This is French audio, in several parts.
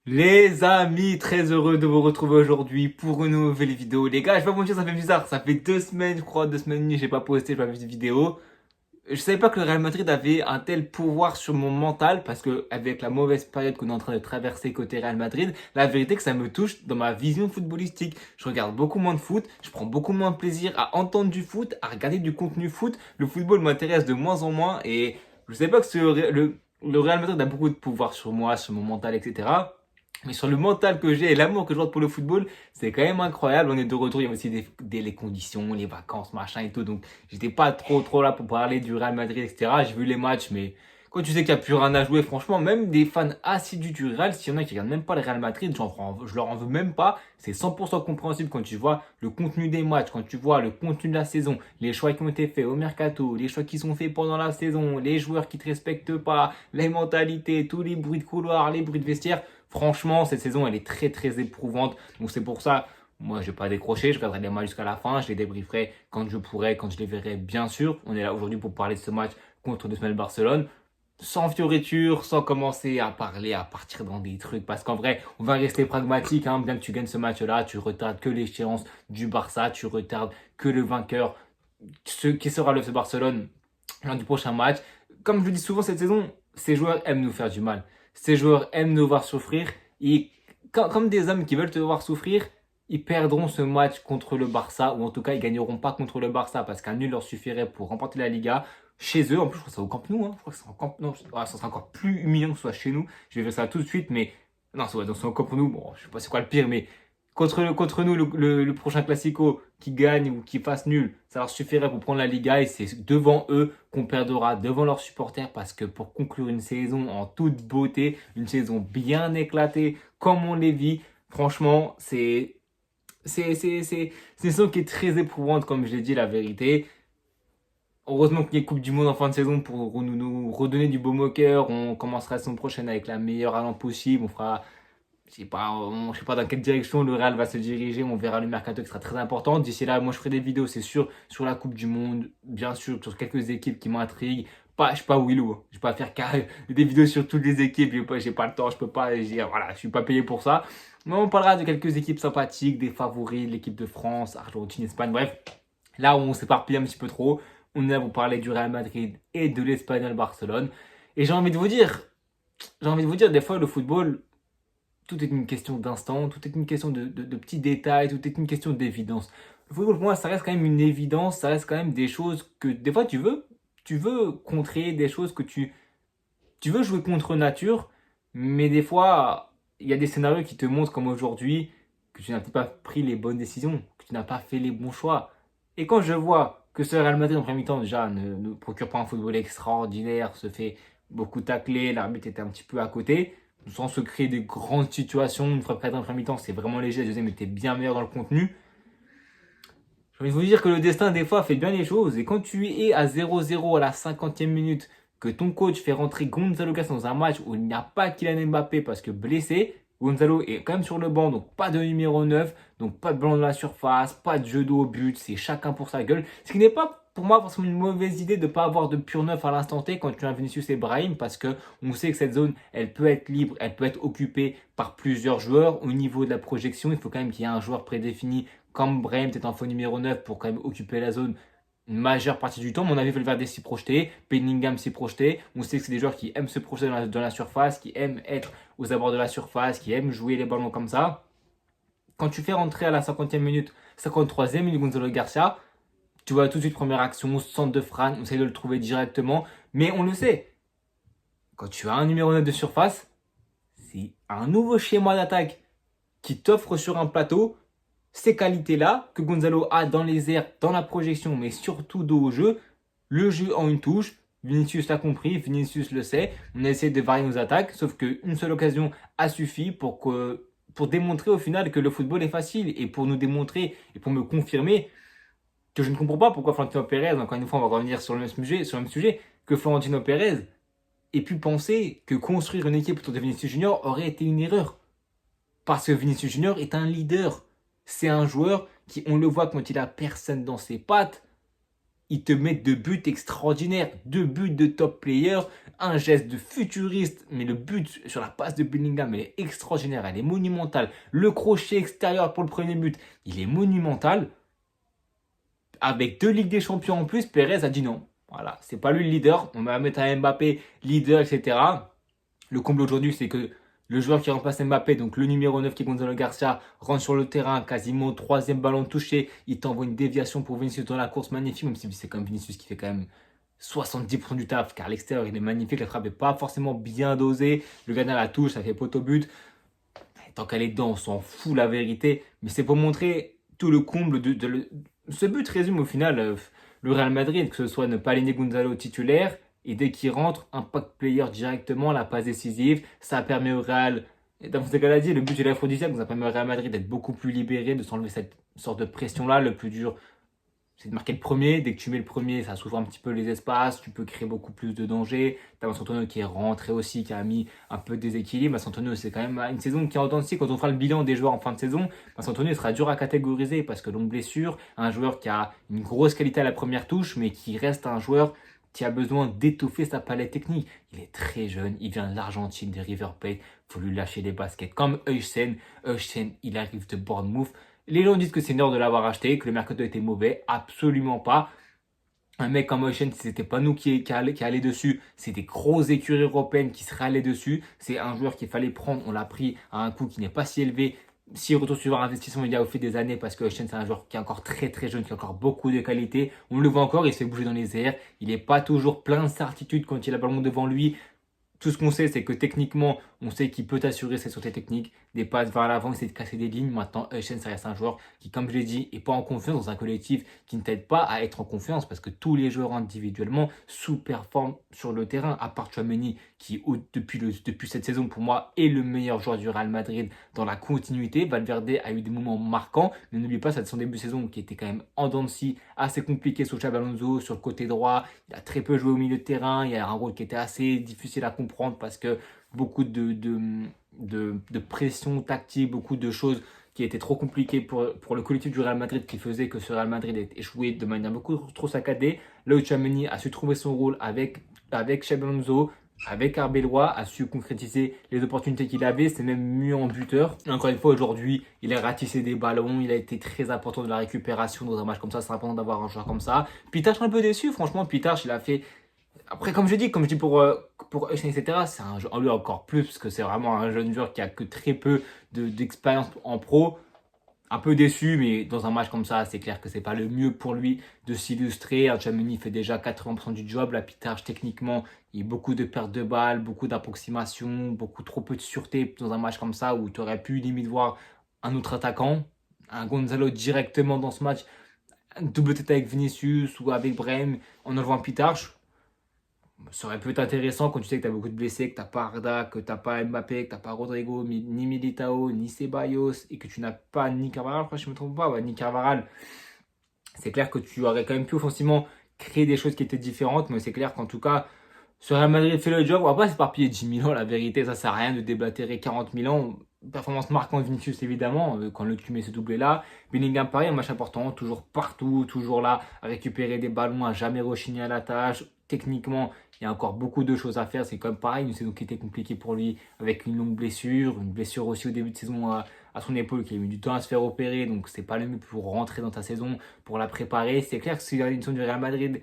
Les amis, très heureux de vous retrouver aujourd'hui pour une nouvelle vidéo. Les gars, je vais pas vous mentir, ça fait bizarre. Ça fait 2 semaines, je crois, 2 semaines et demie, j'ai pas posté, j'ai pas vu de vidéo. Je savais pas que le Real Madrid avait un tel pouvoir sur mon mental parce que avec la mauvaise période qu'on est en train de traverser côté Real Madrid, la vérité que ça me touche dans ma vision footballistique. Je regarde beaucoup moins de foot, je prends beaucoup moins de plaisir à entendre du foot, à regarder du contenu foot. Le football m'intéresse de moins en moins et je savais pas que le Real Madrid a beaucoup de pouvoir sur moi, sur mon mental, etc. Mais sur le mental que j'ai et l'amour que je porte pour le football, c'est quand même incroyable. On est de retour, il y a aussi les conditions, les vacances, machin et tout. Donc, j'étais pas trop là pour parler du Real Madrid, etc. J'ai vu les matchs, mais quand tu sais qu'il n'y a plus rien à jouer, franchement, même des fans assidus du Real, s'il y en a qui regardent même pas le Real Madrid, je leur en veux même pas. C'est 100% compréhensible quand tu vois le contenu des matchs, quand tu vois le contenu de la saison, les choix qui ont été faits au mercato, les choix qui sont faits pendant la saison, les joueurs qui te respectent pas, les mentalités, tous les bruits de couloir, les bruits de vestiaire. Franchement, cette saison, elle est très éprouvante. Donc c'est pour ça, moi, je vais pas décrocher. Je regarderai les matchs jusqu'à la fin. Je les débrieferai quand je pourrai, quand je les verrai, bien sûr. On est là aujourd'hui pour parler de ce match contre le Smell Barcelone. Sans fioriture, sans commencer à parler, à partir dans des trucs. Parce qu'en vrai, on va rester pragmatique. Hein. Bien que tu gagnes ce match-là, tu retardes que l'échéance du Barça. Tu retardes que le vainqueur, ce qui sera le FC Barcelone lors du prochain match. Comme je le dis souvent cette saison, ces joueurs aiment nous faire du mal. Ces joueurs aiment nous voir souffrir. Et comme des hommes qui veulent te voir souffrir, ils perdront ce match contre le Barça, ou en tout cas, ils gagneront pas contre le Barça parce qu'un nul leur suffirait pour remporter la Liga. Chez eux, en plus, je crois que c'est au Camp Nou. Hein. Je crois que c'est au Camp Nou. Ça sera encore plus humiliant que ce soit chez nous. Je vais faire ça tout de suite, mais non, c'est au Camp Nou. Bon, je sais pas c'est quoi le pire, mais contre nous, le prochain Classico qui gagne ou qui fasse nul, ça leur suffirait pour prendre la Liga et c'est devant eux qu'on perdra, devant leurs supporters, parce que pour conclure une saison en toute beauté, une saison bien éclatée, comme on les vit, franchement, c'est une saison qui est très éprouvante, comme je l'ai dit, la vérité. Heureusement qu'il y ait Coupe du Monde en fin de saison pour nous redonner du baume au cœur. On commencera la saison prochaine avec la meilleure allant possible. On fera je sais pas dans quelle direction le Real va se diriger. On verra le mercato qui sera très important. D'ici là, moi, je ferai des vidéos, c'est sûr, sur la Coupe du Monde, bien sûr, sur quelques équipes qui m'intriguent. Pas, je suis pas Willou, hein. Je vais pas faire des vidéos sur toutes les équipes. J'ai pas le temps, je peux pas. Voilà, je suis pas payé pour ça. Mais on parlera de quelques équipes sympathiques, des favoris, de l'équipe de France, Argentine, Espagne, bref. Là où on s'éparpille un petit peu trop, on est là pour parler du Real Madrid et de l'Espagnol Barcelone. Et j'ai envie de vous dire, des fois, le football, tout est une question d'instant, tout est une question de petits détails, tout est une question d'évidence. Le football, pour moi, ça reste quand même une évidence, ça reste quand même des choses que des fois tu veux contrer, des choses que tu veux jouer contre nature, mais des fois, il y a des scénarios qui te montrent comme aujourd'hui que tu n'as peut-être pas pris les bonnes décisions, que tu n'as pas fait les bons choix. Et quand je vois que ce Real Madrid en premier temps déjà ne procure pas un football extraordinaire, se fait beaucoup tacler, l'arbitre était un petit peu à côté, sans se créer des grandes situations, une fois près en premier temps c'est vraiment léger, la deuxième était bien meilleure dans le contenu. J'ai envie de vous dire que le destin, des fois, fait bien les choses. Et quand tu es à 0-0 à la 50e minute, que ton coach fait rentrer Gonzalo Casas dans un match où il n'y a pas Kylian Mbappé parce que blessé, Gonzalo est quand même sur le banc, donc pas de numéro 9, donc pas de ballon dans la surface, pas de jeu d'eau au but, c'est chacun pour sa gueule. Ce qui n'est pas pour moi forcément une mauvaise idée de ne pas avoir de pur neuf à l'instant T quand tu as Vinicius et Brahim, parce que on sait que cette zone, elle peut être libre, elle peut être occupée par plusieurs joueurs. Au niveau de la projection, il faut quand même qu'il y ait un joueur prédéfini comme Brahim, peut-être un faux numéro 9 pour quand même occuper la zone une majeure partie du temps. Mon avis, Valverde s'y projeter, Bellingham s'y projeter. On sait que c'est des joueurs qui aiment se projeter dans la surface, qui aiment être aux abords de la surface, qui aiment jouer les ballons comme ça. Quand tu fais rentrer à la 50e minute, 53e minute Gonzalo Garcia, tu vois tout de suite première action, centre de Fran, on essaie de le trouver directement. Mais on le sait, quand tu as un numéro 9 de surface, c'est un nouveau schéma d'attaque qui t'offre sur un plateau ces qualités-là que Gonzalo a dans les airs, dans la projection, mais surtout dos au jeu. Le jeu en une touche. Vinicius l'a compris, Vinicius le sait. On a essayé de varier nos attaques, sauf qu'une seule occasion a suffi pour démontrer au final que le football est facile et pour nous démontrer et pour me confirmer que je ne comprends pas pourquoi Florentino Pérez, encore une fois, on va revenir sur le même sujet, que Florentino Pérez ait pu penser que construire une équipe autour de Vinicius Junior aurait été une erreur. Parce que Vinicius Junior est un leader. C'est un joueur qui, on le voit quand il a personne dans ses pattes, il te met 2 buts extraordinaires, 2 buts de top player, un geste de futuriste, mais le but sur la passe de Bellingham, elle est extraordinaire, elle est monumentale. Le crochet extérieur pour le premier but, il est monumental. Avec 2 Ligues des Champions en plus, Perez a dit non. Voilà, c'est pas lui le leader, on va mettre un Mbappé leader, etc. Le comble aujourd'hui, c'est que le joueur qui remplace Mbappé, donc le numéro 9 qui est Gonzalo Garcia, rentre sur le terrain, quasiment 3e ballon touché. Il t'envoie une déviation pour Vinicius dans la course, magnifique, même si c'est comme Vinicius qui fait quand même 70% du taf, car à l'extérieur il est magnifique, la frappe n'est pas forcément bien dosée. Le gardien la touche, ça fait poteau-but. Tant qu'elle est dedans, on s'en fout la vérité. Mais c'est pour montrer tout le comble ce but résume au final le Real Madrid, que ce soit ne pas aligner Gonzalo titulaire, et dès qu'il rentre, impact player directement, la passe décisive, ça permet au Real, dans ce cas-là dit, le but est l'aphrodisiaque, ça permet au Real Madrid d'être beaucoup plus libéré, de s'enlever cette sorte de pression-là. Le plus dur, c'est de marquer le premier. Dès que tu mets le premier, ça s'ouvre un petit peu les espaces, tu peux créer beaucoup plus de danger. T'as Antonio qui est rentré aussi, qui a mis un peu de déséquilibre. Antonio, c'est quand même une saison qui est en dents de scie. Quand on fera le bilan des joueurs en fin de saison, Antonio sera dur à catégoriser parce que longue blessure, un joueur qui a une grosse qualité à la première touche, mais qui reste un joueur qui a besoin d'étoffer sa palette technique. Il est très jeune, il vient de l'Argentine, de River Plate, faut lui lâcher les baskets. Comme Eusen, il arrive de Bournemouth. Les gens disent que c'est une erreur de l'avoir acheté, que le mercato était mauvais. Absolument pas. Un mec comme Ocean, c'était pas nous qui allait dessus, c'est des grosses écuries européennes qui seraient allées dessus. C'est un joueur qu'il fallait prendre, on l'a pris à un coût qui n'est pas si élevé. Si retour sur investissement, il y a au fil des années, parce que Ocean, c'est un joueur qui est encore très très jeune, qui a encore beaucoup de qualité. On le voit encore, il se fait bouger dans les airs. Il n'est pas toujours plein de certitude quand il a le ballon devant lui. Tout ce qu'on sait, c'est que techniquement, on sait qu'il peut assurer ses sautés techniques, des passes vers l'avant, essayer de casser des lignes. Maintenant, Euchen, ça reste un joueur qui, comme je l'ai dit, n'est pas en confiance dans un collectif qui ne t'aide pas à être en confiance parce que tous les joueurs individuellement sous-performent sur le terrain, à part Tchouaméni qui, depuis cette saison, pour moi, est le meilleur joueur du Real Madrid dans la continuité. Valverde a eu des moments marquants, mais n'oublie pas, ça de son début de saison qui était quand même en dents de scie, assez compliqué sur Xabi Alonso, sur le côté droit. Il a très peu joué au milieu de terrain, il y a un rôle qui était assez difficile à comprendre parce que beaucoup de pression tactique, beaucoup de choses qui étaient trop compliquées pour le collectif du Real Madrid qui faisait que ce Real Madrid ait échoué de manière beaucoup trop saccadée. Là où Tchouaméni a su trouver son rôle avec Xabi Alonso, avec Arbeloa, a su concrétiser les opportunités qu'il avait, c'est même mieux en buteur. Et encore une fois, aujourd'hui, il a ratissé des ballons, il a été très important de la récupération dans un match comme ça, c'est important d'avoir un joueur comme ça. Pitarch un peu déçu, franchement, Pitarch, il a fait... Après, comme je dis pour Euchen, etc., c'est un jeu, en lui encore plus, parce que c'est vraiment un jeune joueur qui a que très peu d'expérience en pro. Un peu déçu, mais dans un match comme ça, c'est clair que c'est pas le mieux pour lui de s'illustrer. Tchouaméni fait déjà 80% du job. La Pitarch, techniquement, il y a beaucoup de pertes de balles, beaucoup d'approximations, beaucoup trop peu de sûreté dans un match comme ça où tu aurais pu limite voir un autre attaquant, un Gonzalo directement dans ce match, un double tête avec Vinicius ou avec Brahim en enlevant Pitarch. Ça aurait pu être intéressant quand tu sais que tu as beaucoup de blessés, que tu n'as pas Arda, que tu n'as pas Mbappé, que tu n'as pas Rodrigo, ni Militao, ni Ceballos, et que tu n'as pas ni Carvajal, je crois que je ne me trompe pas, ouais, ni Carvajal. C'est clair que tu aurais quand même pu offensivement créer des choses qui étaient différentes, mais c'est clair qu'en tout cas, sur Real Madrid fait le job. On va pas s'éparpiller 10 000 ans, la vérité, ça sert à rien de déblatérer 40 000 ans. Performance marquante de Vinicius évidemment, quand le met ce doublé là. Bellingham pareil, un match important, toujours partout, toujours là, à récupérer des ballons, à jamais rechigner à la tâche. Techniquement, il y a encore beaucoup de choses à faire. C'est comme pareil, une saison qui était compliquée pour lui avec une longue blessure, une blessure aussi au début de saison à son épaule qui a eu du temps à se faire opérer. Donc c'est pas le mieux pour rentrer dans ta saison, pour la préparer. C'est clair que c'est une saison du Real Madrid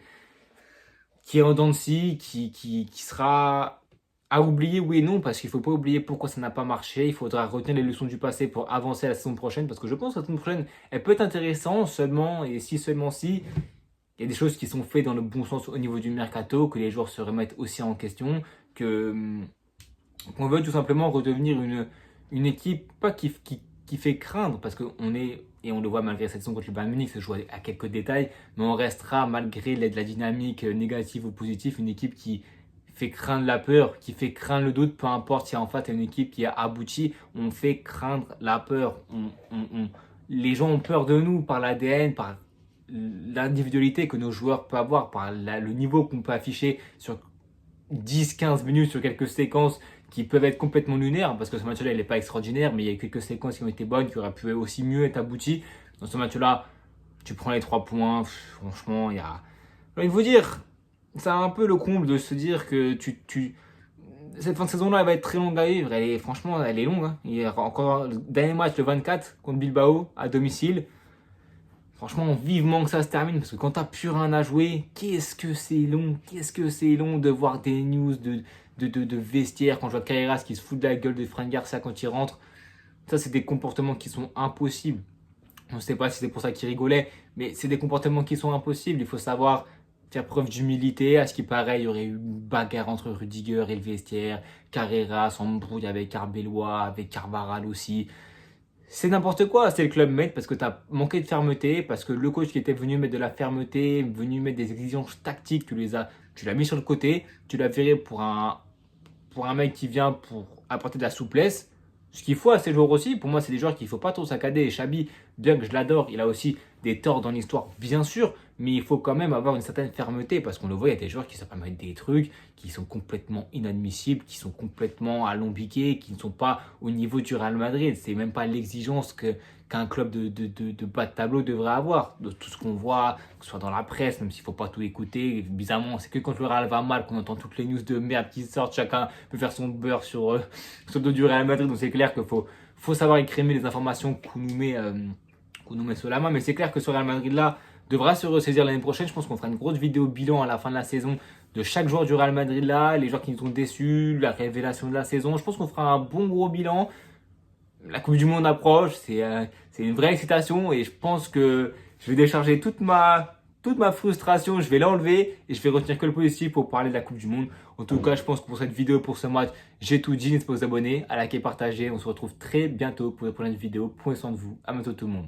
qui est en dents de scie, qui sera à oublier, oui et non, parce qu'il ne faut pas oublier pourquoi ça n'a pas marché. Il faudra retenir les leçons du passé pour avancer la saison prochaine, parce que je pense que la saison prochaine, elle peut être intéressante seulement, et si seulement si, il y a des choses qui sont faites dans le bon sens au niveau du mercato, que les joueurs se remettent aussi en question, qu'on veut tout simplement redevenir une équipe, pas qui fait craindre, parce qu'on est, et on le voit malgré cette saison contre le Bayern Munich, se joue à quelques détails, mais on restera, malgré la dynamique négative ou positive, une équipe qui fait craindre la peur, qui fait craindre le doute, peu importe si en fait il y a une équipe qui a abouti, on fait craindre la peur. Les gens ont peur de nous par l'ADN, par l'individualité que nos joueurs peuvent avoir, par le niveau qu'on peut afficher sur 10-15 minutes, sur quelques séquences qui peuvent être complètement lunaires, parce que ce match-là, il n'est pas extraordinaire, mais il y a quelques séquences qui ont été bonnes, qui auraient pu aussi mieux être abouties. Dans ce match-là, tu prends les 3 points, franchement, il y a J'ai envie de vous dire, c'est un peu le comble de se dire que cette fin de saison-là, elle va être très longue à vivre. Franchement, elle est longue, hein. Il y a encore le dernier match le 24 contre Bilbao à domicile. Franchement, vivement que ça se termine parce que quand t'as plus rien à jouer, qu'est-ce que c'est long, qu'est-ce que c'est long de voir des news de vestiaire quand je vois Carreras qui se fout de la gueule de Fran Garcia quand il rentre. Ça, c'est des comportements qui sont impossibles. On ne sait pas si c'est pour ça qu'il rigolait, mais c'est des comportements qui sont impossibles. Il faut savoir faire preuve d'humilité. À ce qui paraît, il y aurait eu une bagarre entre Rudiger et le vestiaire. Carreras s'embrouille avec Arbeloa, avec Carvaral aussi. C'est n'importe quoi, c'est le club Med parce que tu as manqué de fermeté, parce que le coach qui était venu mettre de la fermeté, venu mettre des exigences tactiques, tu l'as mis sur le côté, tu l'as viré pour un mec qui vient pour apporter de la souplesse. Ce qu'il faut à ces joueurs aussi, pour moi, c'est des joueurs qu'il ne faut pas trop saccader. Et Chabi, bien que je l'adore, il a aussi des torts dans l'histoire, bien sûr, mais il faut quand même avoir une certaine fermeté parce qu'on le voit, il y a des joueurs qui savent pas mettre des trucs qui sont complètement inadmissibles, qui sont complètement alambiqués, qui ne sont pas au niveau du Real Madrid. C'est même pas l'exigence qu'un club de bas de tableau devrait avoir. De tout ce qu'on voit, que ce soit dans la presse, même s'il ne faut pas tout écouter, bizarrement, c'est que quand le Real va mal qu'on entend toutes les news de merde qui sortent, chacun peut faire son beurre sur le dos du Real Madrid. Donc c'est clair qu'il faut savoir écrémer les informations qu'on nous met sous la main. Mais c'est clair que ce Real Madrid-là devra se ressaisir l'année prochaine. Je pense qu'on fera une grosse vidéo bilan à la fin de la saison de chaque joueur du Real Madrid là, les joueurs qui nous ont déçus, la révélation de la saison. Je pense qu'on fera un bon gros bilan. La Coupe du Monde approche, c'est une vraie excitation et je pense que je vais décharger toute ma frustration, je vais l'enlever et je vais retenir que le positif pour parler de la Coupe du Monde. En tout cas, je pense que pour cette vidéo, pour ce match, j'ai tout dit. N'hésitez pas à vous abonner, à liker, partager. On se retrouve très bientôt pour une prochaine vidéo. Prenez soin de vous. À bientôt tout le monde.